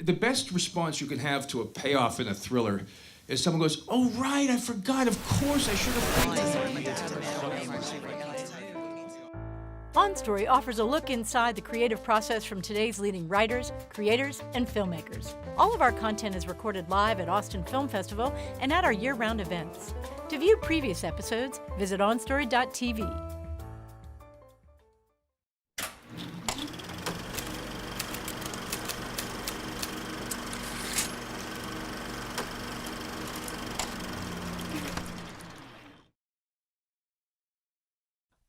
The best response you can have to a payoff in a thriller is someone goes, "Oh, right, I forgot. Of course, I should have." On Story offers a look inside the creative process from today's leading writers, creators, and filmmakers. All of our content is recorded live at Austin Film Festival and at our year-round events. To view previous episodes, visit onstory.tv.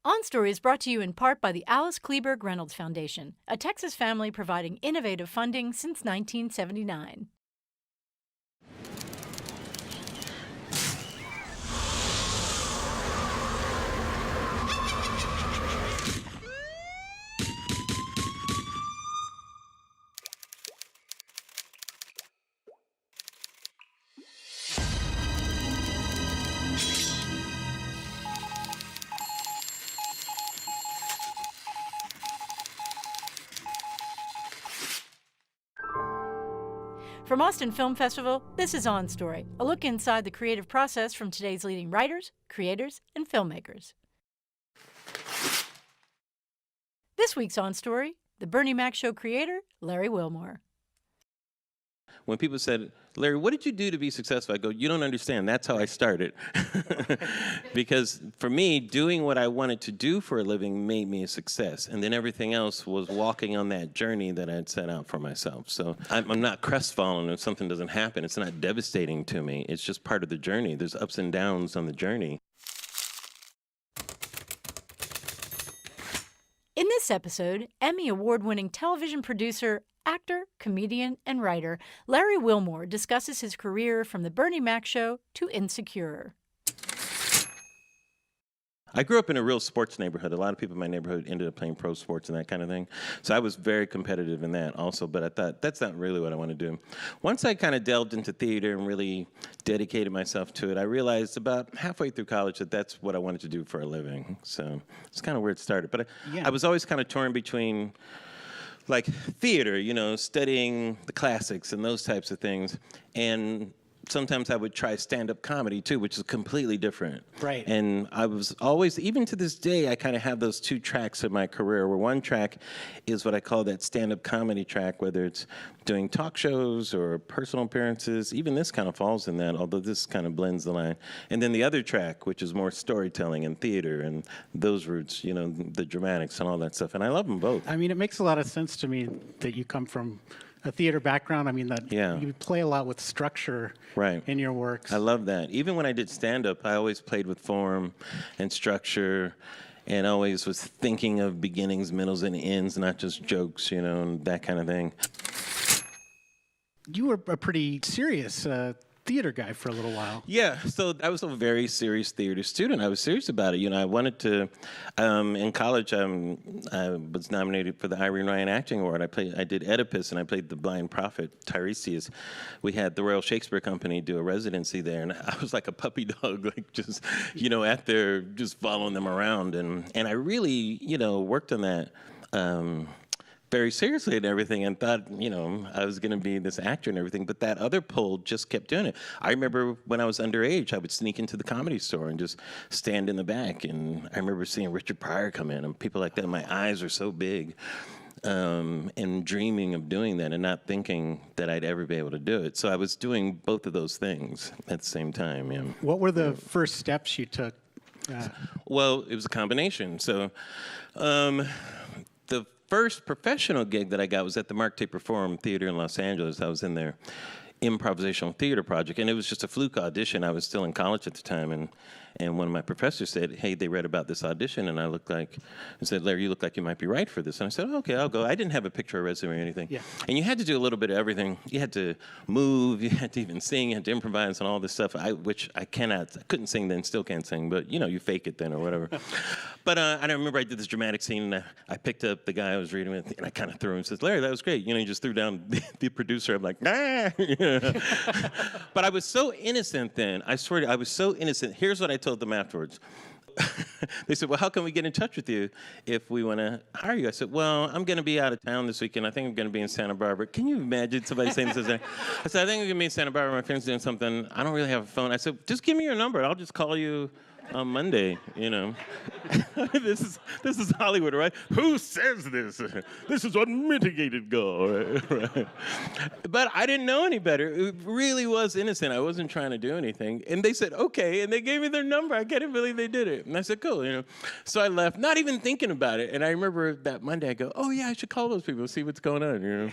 On Story is brought to you in part by the Alice Kleberg Reynolds Foundation, a Texas family providing innovative funding since 1979. From Austin Film Festival, this is On Story, a look inside the creative process from today's leading writers, creators, and filmmakers. This week's On Story, the Bernie Mac Show creator, Larry Wilmore. When people said, "Larry, what did you do to be successful?" I go, "You don't understand. That's how I started." Because for me, doing what I wanted to do for a living made me a success. And then everything else was walking on that journey that I'd set out for myself. So I'm not crestfallen if something doesn't happen. It's not devastating to me. It's just part of the journey. There's ups and downs on the journey. In this episode, Emmy Award-winning television producer, actor, comedian, and writer Larry Wilmore discusses his career from The Bernie Mac Show to Insecure. I grew up in a real sports neighborhood. A lot of people in my neighborhood ended up playing pro sports and that kind of thing. So I was very competitive in that also, but I thought, that's not really what I want to do. Once I kind of delved into theater and really dedicated myself to it, I realized about halfway through college that that's what I wanted to do for a living. So it's kind of where it started. But I was always kind of torn between like theater, you know, studying the classics and those types of things, and sometimes I would try stand-up comedy too, which is completely different. Right. And I was always, even to this day, I kind of have those two tracks in my career, where one track is what I call that stand-up comedy track, whether it's doing talk shows or personal appearances. Even this kind of falls in that, although this kind of blends the line. And then the other track, which is more storytelling and theater and those roots, you know, the dramatics and all that stuff. And I love them both. I mean, it makes a lot of sense to me that you come from a theater background. I mean, that you play a lot with structure in your works. I love that. Even when I did stand-up, I always played with form and structure, and always was thinking of beginnings, middles, and ends, not just jokes, you know, and that kind of thing. You were a pretty serious theater guy for a little while. Yeah, so I was a very serious theater student. I was serious about it. You know, I wanted to, in college, I was nominated for the Irene Ryan Acting Award. I did Oedipus, and I played the blind prophet, Tiresias. We had the Royal Shakespeare Company do a residency there, and I was like a puppy dog, like just, you know, out there just following them around. And I really, you know, worked on that very seriously and everything, and thought, you know, I was going to be this actor and everything, but that other pull just kept doing it. I remember when I was underage, I would sneak into the Comedy Store and just stand in the back, and I remember seeing Richard Pryor come in and people like that. My eyes were so big, and dreaming of doing that and not thinking that I'd ever be able to do it. So I was doing both of those things at the same time. Yeah. What were the first steps you took? Well, it was a combination. So the first professional gig that I got was at the Mark Taper Forum Theater in Los Angeles. I was in their improvisational theater project, and it was just a fluke audition. I was still in college at the time, and one of my professors said, "Hey, they read about this audition," and I looked like, and said, "Larry, you look like you might be right for this." And I said, oh, "Okay, I'll go." I didn't have a picture or resume or anything. Yeah. And you had to do a little bit of everything. You had to move, you had to even sing, you had to improvise and all this stuff, which I couldn't sing then, still can't sing, but you know, you fake it then or whatever. But I remember I did this dramatic scene, and I picked up the guy I was reading with, and I kind of threw him and says, "Larry, that was great." You know, he just threw down the producer. I'm like, "Ah!" But I was so innocent then. I swear to you, I was so innocent. Here's what I told them afterwards. they said, well, how can we get in touch with you if we want to hire you? I said, well, I'm going to be out of town this weekend. I think I'm going to be in Santa Barbara. Can you imagine somebody saying this? I said, I think I'm going to be in Santa Barbara. My friend's doing something. I don't really have a phone. I said, just give me your number. I'll just call you on Monday, you know. This is Hollywood, right? Who says this? This is unmitigated gore. Right? But I didn't know any better. It really was innocent. I wasn't trying to do anything. And they said, okay, and they gave me their number. I can't believe they did it. And I said, cool, you know. So I left, not even thinking about it. And I remember that Monday, I go, oh yeah, I should call those people, see what's going on, you know.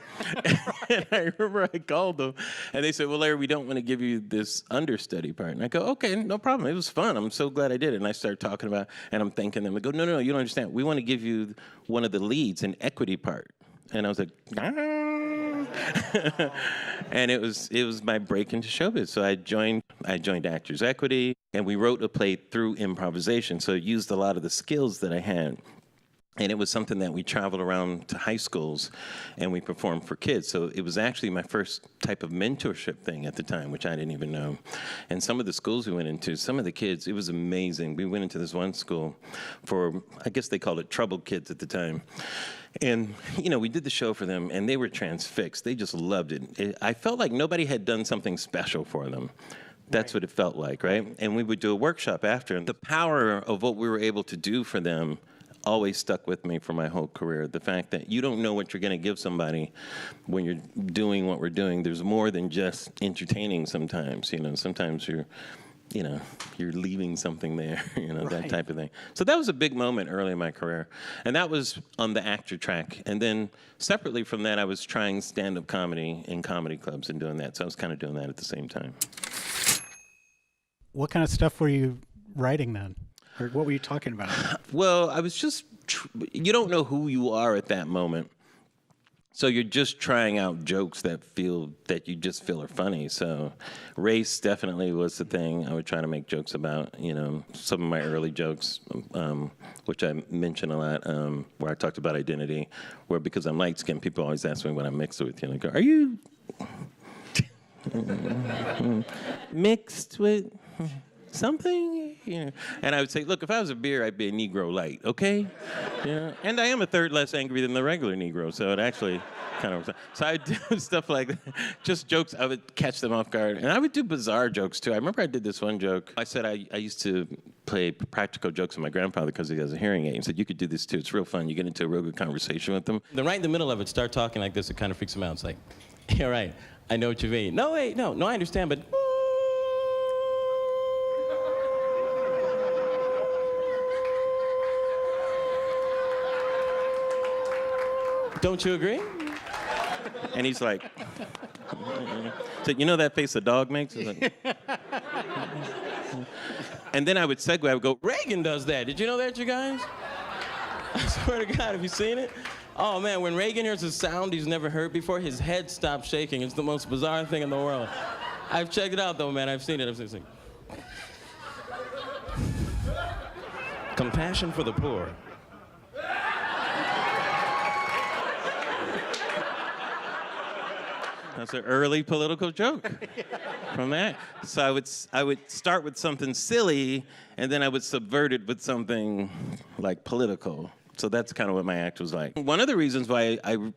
And I remember I called them, and they said, well, Larry, we don't want to give you this understudy part. And I go, okay, no problem. It was fun. I'm so glad I did it. And I started talking about, and I'm thanking them. I go, no, you don't understand. We want to give you one of the leads, an equity part. And I was like, and it was my break into showbiz. So I joined Actors Equity, and we wrote a play through improvisation. So it used a lot of the skills that I had. And it was something that we traveled around to high schools and we performed for kids. So it was actually my first type of mentorship thing at the time, which I didn't even know. And some of the schools we went into, some of the kids, it was amazing. We went into this one school for, I guess they called it troubled kids at the time. And, you know, we did the show for them and they were transfixed. They just loved it. I felt like nobody had done something special for them. That's what it felt like, right? And we would do a workshop after. And the power of what we were able to do for them always stuck with me for my whole career. The fact that you don't know what you're going to give somebody when you're doing what we're doing. There's more than just entertaining sometimes. You know, sometimes you're leaving something there, you know, that type of thing. So that was a big moment early in my career. And that was on the actor track. And then separately from that, I was trying stand-up comedy in comedy clubs and doing that. So I was kind of doing that at the same time. What kind of stuff were you writing then? Or what were you talking about? Well, I was just, you don't know who you are at that moment. So you're just trying out jokes that you just feel are funny. So race definitely was the thing I would try to make jokes about. You know, some of my early jokes, which I mention a lot, where I talked about identity, where because I'm light-skinned, people always ask me what I'm mixed with. You know, like, are you mixed with something? You know, and I would say, look, if I was a beer, I'd be a Negro light, okay? You know? And I am a third less angry than the regular Negro, so it actually kind of... So I would do stuff like that, just jokes. I would catch them off guard. And I would do bizarre jokes, too. I remember I did this one joke. I said I used to play practical jokes with my grandfather because he has a hearing aid. He said, you could do this, too. It's real fun. You get into a real good conversation with them. Then right in the middle of it, start talking like this. It kind of freaks them out. It's like, yeah, right. I know what you mean. No, wait, no, I understand, but... Don't you agree? And he's like, so you know that face a dog makes? Like, and then I would segue, I would go, Reagan does that. Did you know that, you guys? I swear to God, have you seen it? Oh man, when Reagan hears a sound he's never heard before, his head stops shaking. It's the most bizarre thing in the world. I've checked it out though, man. I've seen it. Compassion for the poor. That's an early political joke from that. So I would start with something silly, and then I would subvert it with something like political. So that's kind of what my act was like. One of the reasons why I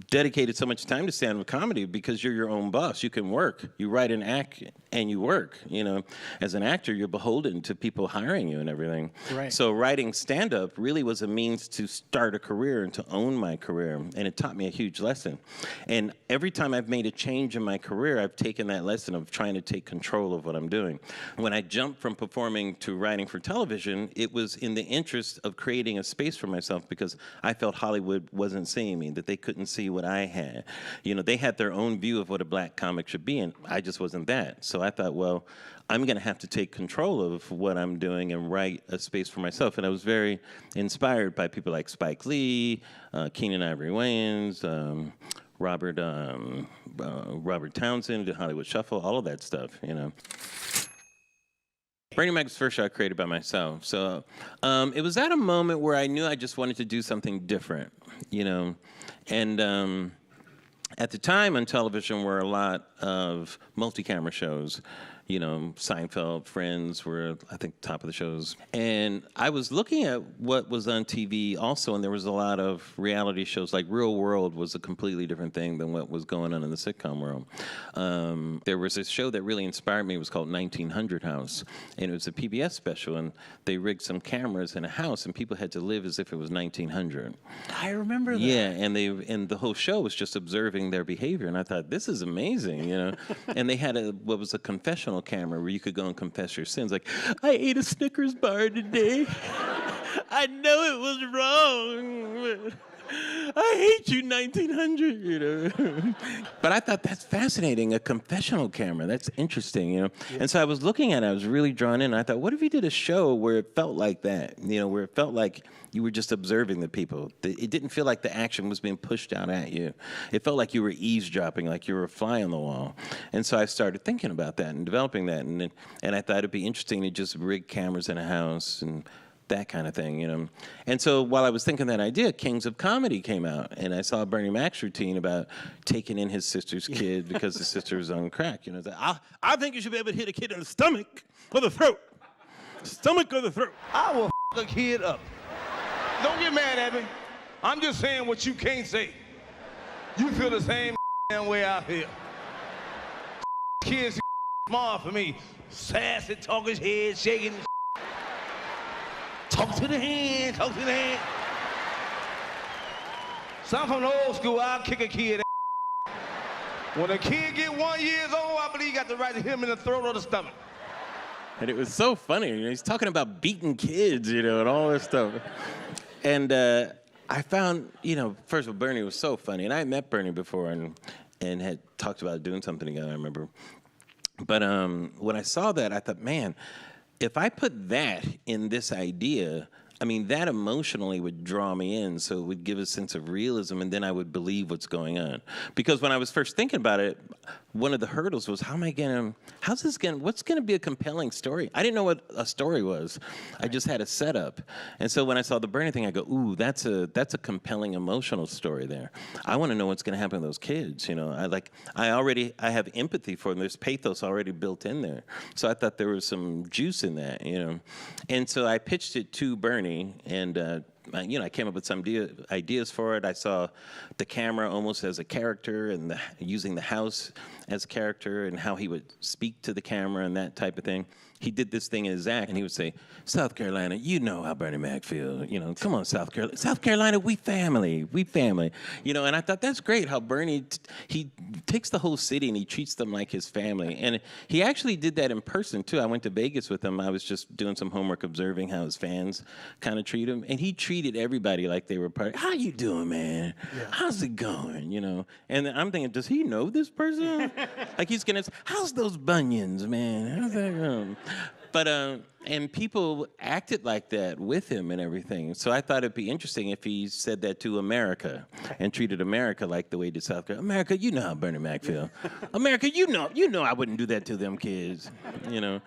dedicated so much time to stand-up comedy, because you're your own boss. You can work. You write an act and you work. You know, as an actor, you're beholden to people hiring you and everything. Right. So writing stand-up really was a means to start a career and to own my career, and it taught me a huge lesson. And every time I've made a change in my career, I've taken that lesson of trying to take control of what I'm doing. When I jumped from performing to writing for television, it was in the interest of creating a space for myself, because I felt Hollywood wasn't seeing me, that they couldn't see what I had. You know, they had their own view of what a black comic should be, and I just wasn't that. So I thought, well, I'm going to have to take control of what I'm doing and write a space for myself. And I was very inspired by people like Spike Lee, Keenan Ivory Wayans, Robert Townsend, the Hollywood Shuffle, all of that stuff, you know. Bernie Mac's first show I created by myself. So it was at a moment where I knew I just wanted to do something different, you know. And at the time on television were a lot of multi-camera shows. You know, Seinfeld, Friends were, I think, top of the shows. And I was looking at what was on TV also, and there was a lot of reality shows. Like Real World was a completely different thing than what was going on in the sitcom world. There was this show that really inspired me. It was called 1900 House, and it was a PBS special, and they rigged some cameras in a house, and people had to live as if it was 1900. I remember that. Yeah, and the whole show was just observing their behavior, and I thought, this is amazing, you know. And they had what was a confessional camera where you could go and confess your sins, like, I ate a Snickers bar today. I know it was wrong. But I hate you, 1900, you know. But I thought that's fascinating, a confessional camera. That's interesting, you know. Yeah. And so I was looking at it, I was really drawn in. And I thought, what if you did a show where it felt like that, you know, where it felt like you were just observing the people. It didn't feel like the action was being pushed out at you. It felt like you were eavesdropping, like you were a fly on the wall. And so I started thinking about that and developing that. And I thought it'd be interesting to just rig cameras in a house and that kind of thing, you know. And so while I was thinking that idea, Kings of Comedy came out, and I saw Bernie Mac's routine about taking in his sister's kid because the sister was on crack. You know, like, I think you should be able to hit a kid in the stomach or the throat. Stomach or the throat. I will f*** a kid up. Don't get mad at me. I'm just saying what you can't say. You feel the same damn way I feel. Kids smart for me. Sassy, talk his head, shaking. Talk to the hand, talk to the hand. So I'm from the old school, I'll kick a kid. When a kid get 1 year old, I believe you got the right to hit him in the throat or the stomach. And it was so funny. You know, he's talking about beating kids, you know, and all this stuff. And I found, you know, first of all, Bernie was so funny. And I had met Bernie before and had talked about doing something together, I remember. But when I saw that, I thought, man, if I put that in this idea, I mean, that emotionally would draw me in, so it would give a sense of realism, and then I would believe what's going on. Because when I was first thinking about it, one of the hurdles was, what's gonna be a compelling story? I didn't know what a story was. I just had a setup. And so when I saw the Bernie thing, I go, ooh, that's a compelling emotional story there. I wanna know what's gonna happen to those kids, you know? I have empathy for them. There's pathos already built in there. So I thought there was some juice in that, you know? And so I pitched it to Bernie, and I came up with some ideas for it. I saw the camera almost as a character, and using the house as a character, and how he would speak to the camera and that type of thing. He did this thing in his act, and he would say, "South Carolina, you know how Bernie Mac feels. You know, come on, South Carolina. South Carolina, we family. You know, and I thought that's great how Bernie, he takes the whole city and he treats them like his family. And he actually did that in person, too. I went to Vegas with him. I was just doing some homework, observing how his fans kind of treat him. And he treated everybody like they were part of, how you doing, man? Yeah. How's it going, you know? And I'm thinking, does he know this person? Like he's going to, how's those bunions, man? How's that going? But, and people acted like that with him and everything. So I thought it'd be interesting if he said that to America and treated America like the way he did South Carolina. America, you know how Bernie Mac feel. America, you know I wouldn't do that to them kids. You know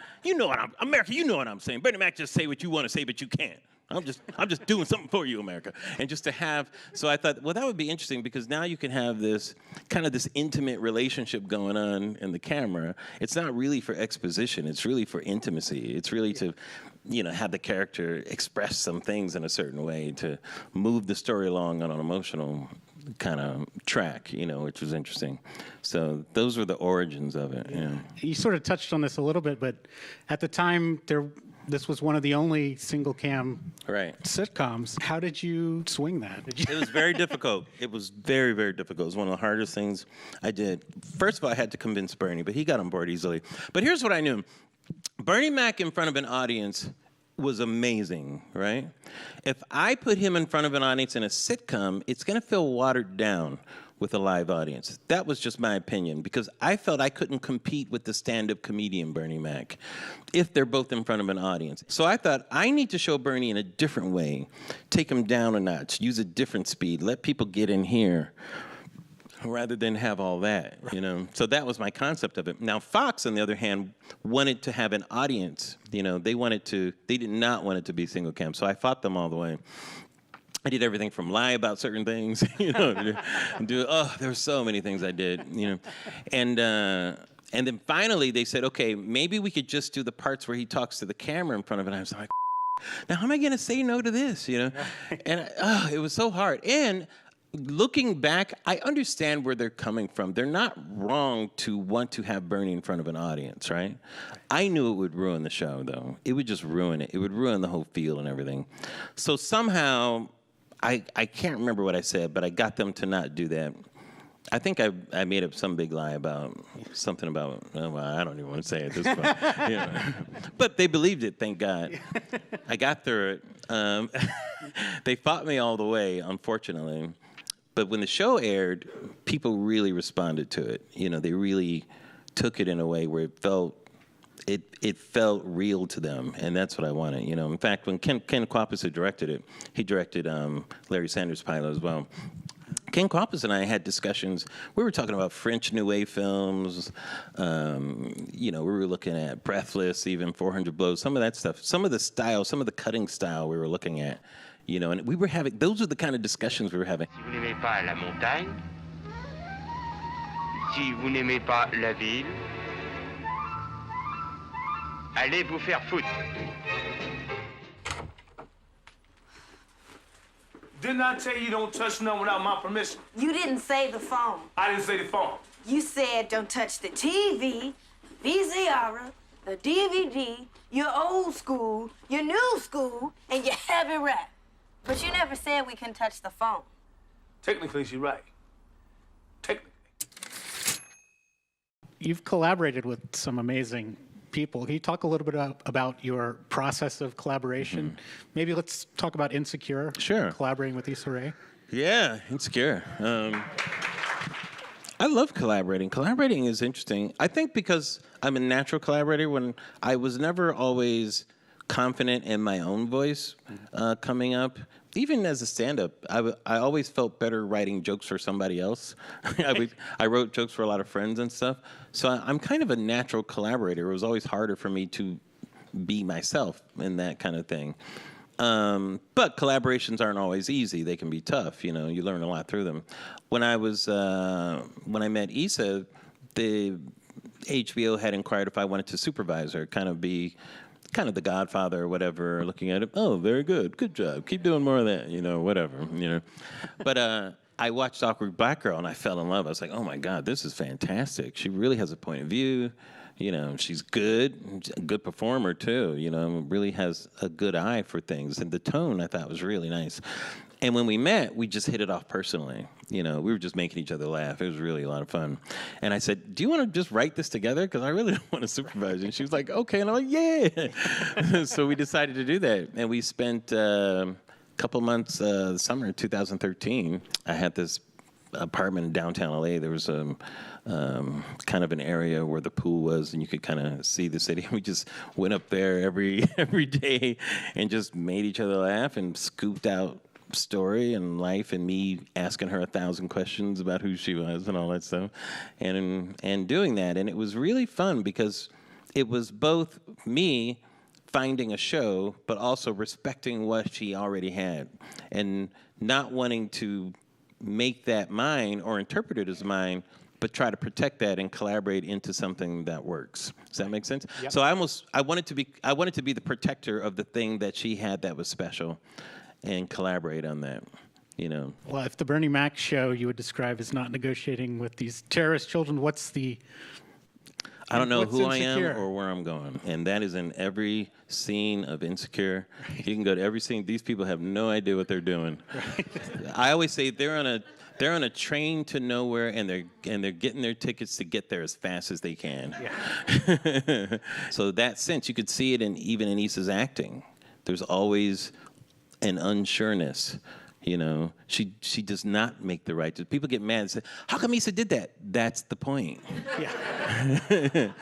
America, you know what I'm saying. Bernie Mac just say what you want to say, but you can't. I'm just doing something for you, America. And just to have, so I thought, well, that would be interesting because now you can have this kind of this intimate relationship going on in the camera. It's not really for exposition. It's really for intimacy. It's really to, you know, have the character express some things in a certain way to move the story along on an emotional kind of track, you know, which was interesting. So those were the origins of it. Yeah. You sort of touched on this a little bit, but at the time this was one of the only single cam sitcoms. How did you swing that? It was very difficult. It was very, very difficult. It was one of the hardest things I did. First of all, I had to convince Bernie, but he got on board easily. But here's what I knew. Bernie Mac in front of an audience was amazing, right? If I put him in front of an audience in a sitcom, it's going to feel watered down with a live audience. That was just my opinion, because I felt I couldn't compete with the stand-up comedian Bernie Mac if they're both in front of an audience. So I thought, I need to show Bernie in a different way, take him down a notch, use a different speed, let people get in here, rather than have all that, you know? So that was my concept of it. Now, Fox, on the other hand, wanted to have an audience. You know, they did not want it to be single cam, so I fought them all the way. I did everything from lie about certain things, you know, there were so many things I did, you know. And then finally they said, okay, maybe we could just do the parts where he talks to the camera in front of it. And I was like, now how am I going to say no to this, you know? And it was so hard. And looking back, I understand where they're coming from. They're not wrong to want to have Bernie in front of an audience, right? I knew it would ruin the show, though. It would just ruin it. It would ruin the whole feel and everything. So somehow, I can't remember what I said, but I got them to not do that. I think I made up some big lie about something about, well, I don't even want to say it at this point. You know. But they believed it, thank God. I got through it. They fought me all the way, unfortunately. But when the show aired, people really responded to it. You know, they really took it in a way where it felt real to them, and that's what I wanted. You know, in fact, when Ken Kwapis had directed it, he directed Larry Sanders' pilot as well. Ken Kwapis and I had discussions. We were talking about French New Wave films. You know, we were looking at Breathless, even 400 Blows, some of that stuff. Some of the style, some of the cutting style we were looking at. You know, and we were having, those are the kind of discussions we were having. Si vous n'aimez pas la montagne, si vous n'aimez pas la ville, allez vous faire foutre. Didn't I tell you don't touch nothing without my permission? You didn't say the phone. I didn't say the phone. You said don't touch the TV, VCR, the DVD, your old school, your new school, and your heavy rap. But you never said we can touch the phone. Technically, she's right. Technically. You've collaborated with some amazing people. Can you talk a little bit about your process of collaboration? Mm-hmm. Maybe let's talk about Insecure. Sure. Collaborating with Issa Rae. Yeah, Insecure. I love collaborating. Collaborating is interesting. I think because I'm a natural collaborator, when I was never always confident in my own voice coming up. Even as a stand-up, I always felt better writing jokes for somebody else. I wrote jokes for a lot of friends and stuff. So I'm kind of a natural collaborator. It was always harder for me to be myself in that kind of thing. But collaborations aren't always easy. They can be tough. You know, you learn a lot through them. When I met Issa, the HBO had inquired if I wanted to supervise her, kind of the Godfather or whatever, looking at it, oh, very good, good job, keep doing more of that, you know, whatever, you know. But I watched Awkward Black Girl and I fell in love. I was like, oh my God, this is fantastic. She really has a point of view. You know, she's good, a good performer too, you know, really has a good eye for things. And the tone I thought was really nice. And when we met, we just hit it off personally. You know, we were just making each other laugh. It was really a lot of fun. And I said, do you want to just write this together? Because I really don't want to supervise you. And she was like, okay. And I'm like, yeah. So we decided to do that. And we spent a couple months, the summer of 2013. I had this apartment in downtown LA. There was kind of an area where the pool was, and you could kind of see the city. We just went up there every day and just made each other laugh and scooped out story and life, and me asking her 1,000 questions about who she was and all that stuff, and doing that. And it was really fun because it was both me finding a show, but also respecting what she already had and not wanting to make that mine or interpret it as mine, but try to protect that and collaborate into something that works. Does that make sense? Yep. So I wanted to be the protector of the thing that she had that was special, and collaborate on that, you know. Well, if the Bernie Mac show you would describe as not negotiating with these terrorist children, what's the... I don't know who Insecure? I am or where I'm going. And that is in every scene of Insecure. You can go to every scene. These people have no idea what they're doing. Right. I always say they're on a train to nowhere, and they're getting their tickets to get there as fast as they can. Yeah. So that sense, you could see it even in Issa's acting. There's always an unsureness, you know. She does not make the right. People get mad and say, how come Issa did that? That's the point. Yeah.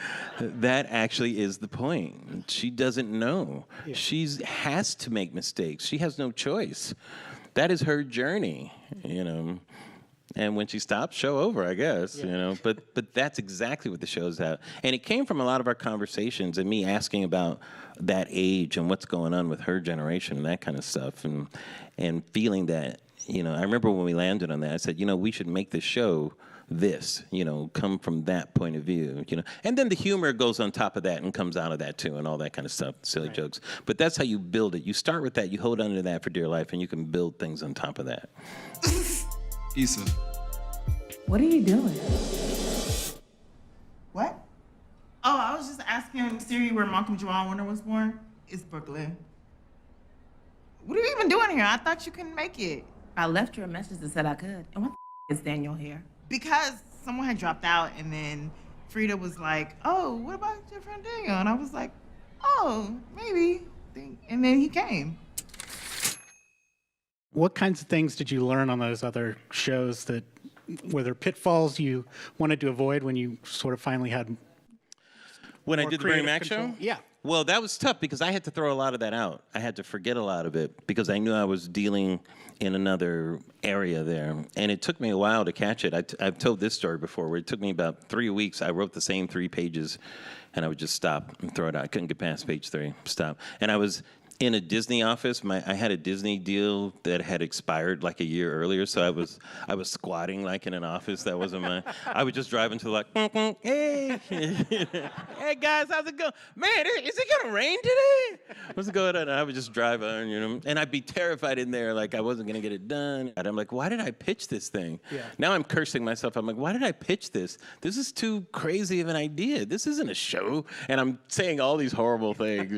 That actually is the point. She doesn't know. Yeah. She has to make mistakes. She has no choice. That is her journey, you know. And when she stops, show over, I guess, yeah. You know. But that's exactly what the show's about. And it came from a lot of our conversations and me asking about that age and what's going on with her generation and that kind of stuff. And feeling that, you know, I remember when we landed on that, I said, you know, we should make this show this, come from that point of view, And then the humor goes on top of that and comes out of that too, and all that kind of stuff, silly jokes. But that's how you build it. You start with that, you hold on to that for dear life, and you can build things on top of that. Issa. What are you doing? What? Oh, I was just asking Siri where Malcolm Jamal Warner was born. It's Brooklyn. What are you even doing here? I thought you couldn't make it. I left you a message that said I could. And what the is Daniel here? Because someone had dropped out, and then Frida was like, oh, what about your friend Daniel? And I was like, oh, maybe. And then he came. What kinds of things did you learn on those other shows that were there pitfalls you wanted to avoid when you sort of finally had When I did the Bernie Mac show? Yeah. Well, that was tough because I had to throw a lot of that out. I had to forget a lot of it because I knew I was dealing in another area there. And it took me a while to catch it. I've told this story before where it took me about 3 weeks. I wrote the same 3 pages and I would just stop and throw it out. I couldn't get past page 3, stop. And I was in a Disney office. I had a Disney deal that had expired like a year earlier, so I was squatting like in an office that wasn't mine. I would just drive into like, hey, hey guys, how's it going? Man, is it gonna rain today? What's going on? And I would just drive on, and I'd be terrified in there, like I wasn't gonna get it done. And I'm like, why did I pitch this thing? Yeah. Now I'm cursing myself. I'm like, why did I pitch this? This is too crazy of an idea. This isn't a show. And I'm saying all these horrible things,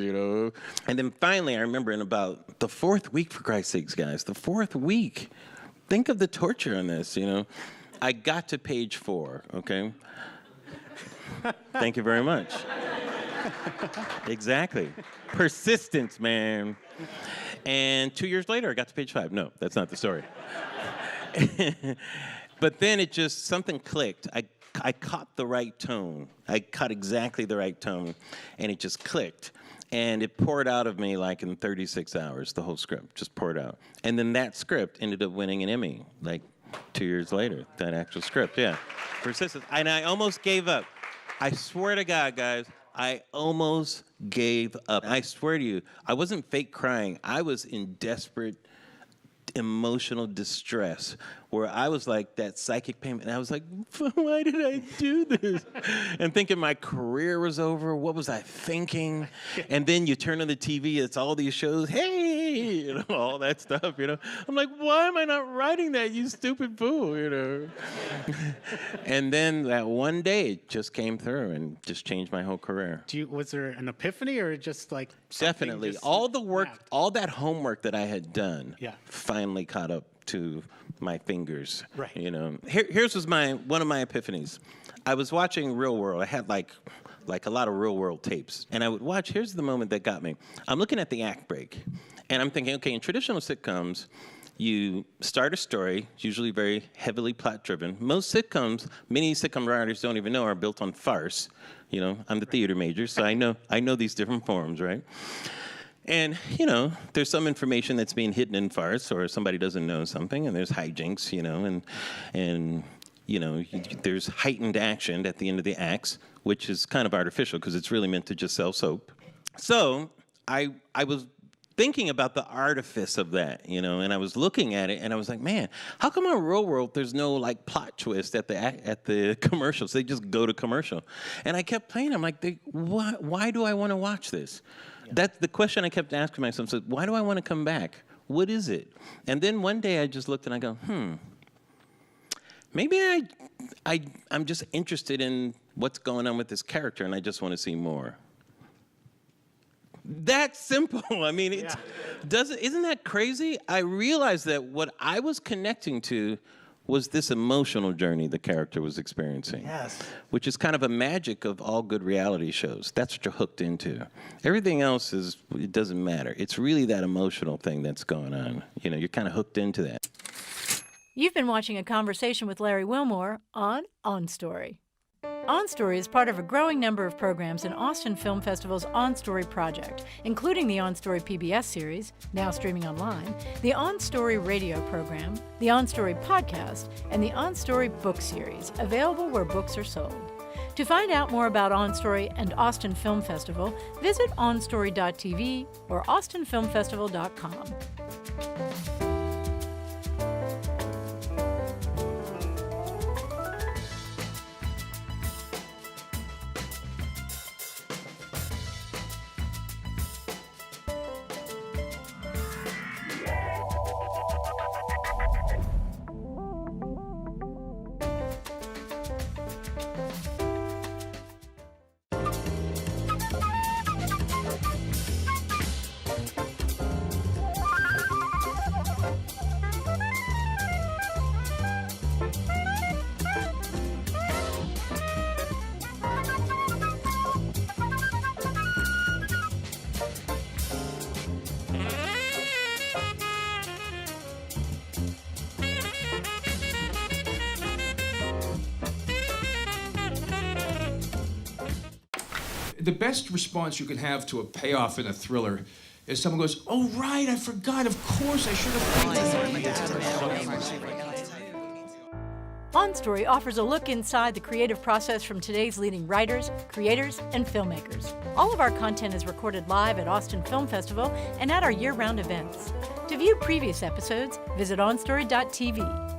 And then finally, I remember in about the 4th week, for Christ's sakes, guys, the 4th week, think of the torture on this, I got to page 4, okay? Thank you very much. Exactly. Persistence, man. And 2 years later, I got to page 5. No, that's not the story. But then it just, something clicked. I caught the right tone. I caught exactly the right tone, and it just clicked. And it poured out of me like in 36 hours, the whole script just poured out. And then that script ended up winning an Emmy, like 2 years later, that actual script, yeah. Persistence. And I almost gave up. I swear to God, guys, I almost gave up. I swear to you, I wasn't fake crying. I was in desperate emotional distress where I was like that psychic pain, and I was like, why did I do this? And thinking my career was over. What was I thinking? And then you turn on the TV, it's all these shows, hey, all that stuff, I'm like, why am I not writing that, you stupid fool, And then that one day, it just came through and just changed my whole career. Was there an epiphany or just like Definitely. All the work, all that homework that I had done finally caught up to my fingers. Right. Here's was one of my epiphanies. I was watching Real World. I had like a lot of Real World tapes. And I would watch, here's the moment that got me. I'm looking at the act break. And I'm thinking, okay, in traditional sitcoms, you start a story, it's usually very heavily plot-driven. Most sitcoms, many sitcom writers don't even know, are built on farce. I'm the theater major, so I know these different forms, right? And, there's some information that's being hidden in farce, or somebody doesn't know something, and there's hijinks, and there's heightened action at the end of the acts, which is kind of artificial because it's really meant to just sell soap. So I was thinking about the artifice of that, and I was looking at it, and I was like, man, how come on Real World there's no like plot twist at the commercials? They just go to commercial, and I kept playing. I'm like, why do I want to watch this? Yeah. That's the question I kept asking myself. So why do I want to come back? What is it? And then one day I just looked and I go, maybe I'm just interested in what's going on with this character, and I just want to see more. That simple. I mean, isn't that crazy? I realized that what I was connecting to was this emotional journey the character was experiencing. Yes. Which is kind of a magic of all good reality shows. That's what you're hooked into. Everything else it doesn't matter. It's really that emotional thing that's going on. You're kind of hooked into that. You've been watching a conversation with Larry Wilmore on Story. On Story is part of a growing number of programs in Austin Film Festival's On Story project, including the On Story PBS series, now streaming online, the On Story radio program, the On Story podcast, and the On Story book series, available where books are sold. To find out more about On Story and Austin Film Festival, visit onstory.tv or austinfilmfestival.com. The best response you can have to a payoff in a thriller is someone goes, "Oh, right, I forgot. Of course, I should have." On Story offers a look inside the creative process from today's leading writers, creators, and filmmakers. All of our content is recorded live at Austin Film Festival and at our year-round events. To view previous episodes, visit onstory.tv.